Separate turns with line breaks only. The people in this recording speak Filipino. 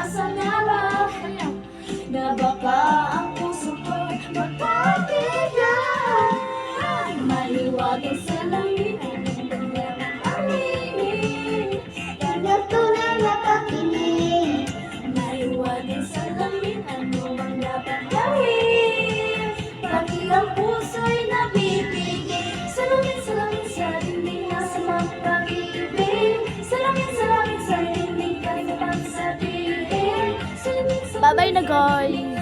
pag-asa na ba na baka ang puso ko magpabigat? Maliwanag sa langit ang kanyang aminin, ganito na napakinig. Maliwanag sa langit, ano bang dapat gawin? Pati ang puso'y nabibigay. Salamin sa dingding nasa mga pag-ibig. Salamin sa dingding kahit na pagsabihin.
Bye-bye na guys!